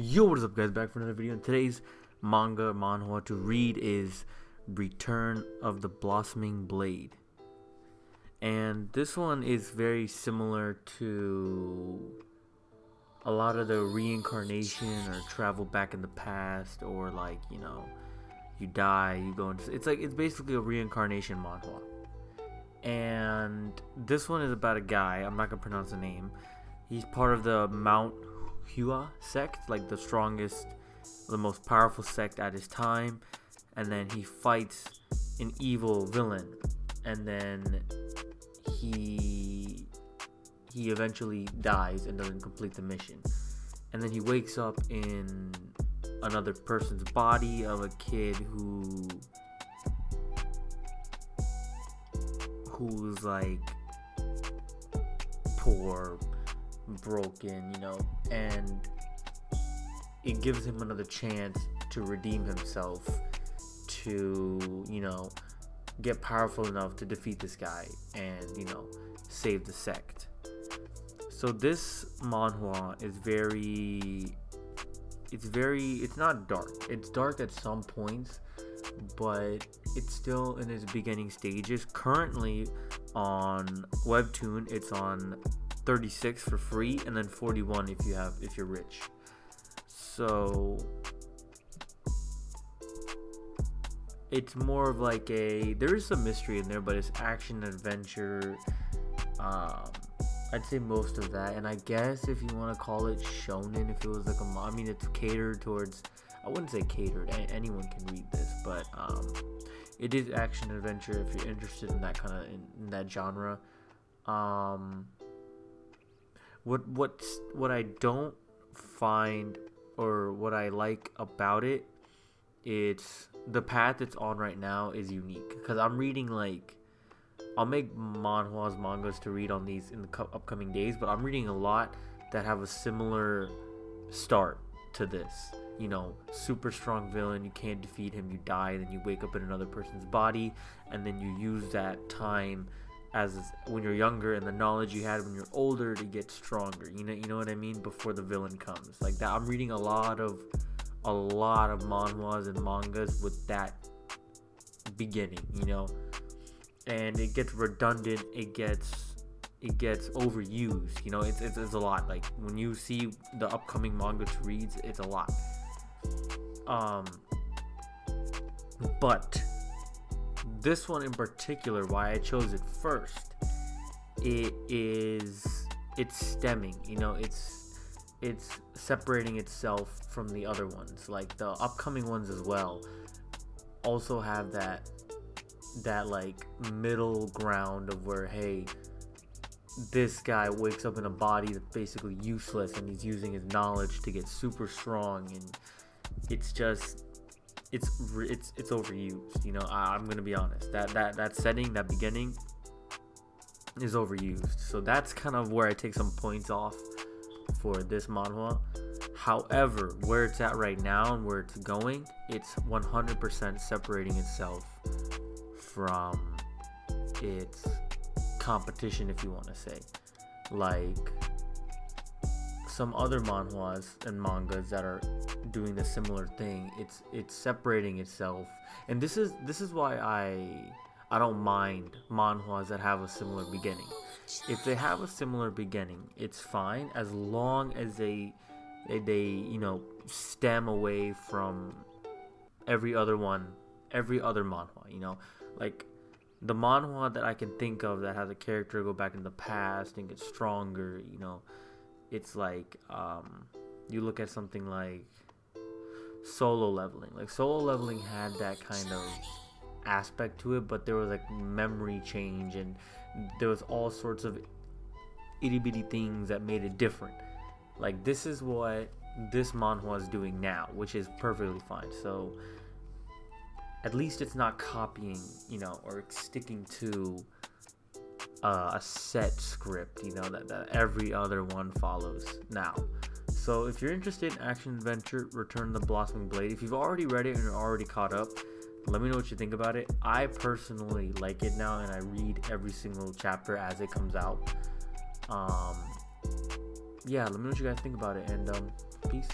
Yo, what is up, guys? Back for another video. And today's manhwa to read is Return of the Blossoming Blade. And this one is very similar to a lot of the reincarnation or travel back in the past, or like, you die, you go into, it's basically a reincarnation manhwa. And this one is about a guy, I'm not gonna pronounce the name. He's part of the Manhwa sect, like the strongest, the most powerful sect at his time, and then he fights an evil villain, and then he eventually dies and doesn't complete the mission, and then he wakes up in another person's body of a kid who's like poor, broken, and it gives him another chance to redeem himself, to get powerful enough to defeat this guy and save the sect. So this manhwa is it's not dark. It's dark at some points, but it's still in its beginning stages. Currently on Webtoon, it's on 36 for free, and then 41 if you're rich. So it's more of like there is some mystery in there, but it's action adventure. I'd say most of that, and I guess if you want to call it shonen, if it was like it's catered towards, I wouldn't say catered, anyone can read this, but it is action adventure if you're interested in that kind of in that genre. What I don't find, or what I like about it, it's the path it's on right now is unique, because I'm reading, like, I'll make mangas to read on these in the upcoming days, but I'm reading a lot that have a similar start to this. Super strong villain, you can't defeat him, you die, then you wake up in another person's body, and then you use that time as when you're younger and the knowledge you had when you're older to get stronger. You know what I mean? Before the villain comes, like that. I'm reading a lot of manhwas and mangas with that beginning, and it gets redundant. It gets overused. It's a lot. Like when you see the upcoming manga to read, it's a lot. But this one in particular, why I chose it first, it's stemming, it's separating itself from the other ones. Like the upcoming ones as well also have that like middle ground of where, hey, this guy wakes up in a body that's basically useless, and he's using his knowledge to get super strong, and it's just it's overused. I'm gonna be honest, that setting, that beginning is overused. So that's kind of where I take some points off for this manhwa. However, where it's at right now and where it's going, it's 100% separating itself from its competition, if you want to say. Like some other manhwas and mangas that are doing a similar thing, it's separating itself. And this is why I don't mind manhwas that have a similar beginning. If they have a similar beginning, it's fine, as long as they stem away from every other manhwa. Like the manhwa that I can think of that has a character go back in the past and get stronger, it's like you look at something like Solo Leveling. Like Solo Leveling had that kind of aspect to it, but there was like memory change, and there was all sorts of itty bitty things that made it different. Like this is what this manhwa is doing now, which is perfectly fine. So at least it's not copying, or sticking to a set script, that every other one follows now. So if you're interested in action adventure, Return the Blossoming Blade, if you've already read it and you're already caught up, let me know what you think about it. I personally like it now, and I read every single chapter as it comes out. Yeah, let me know what you guys think about it, and peace.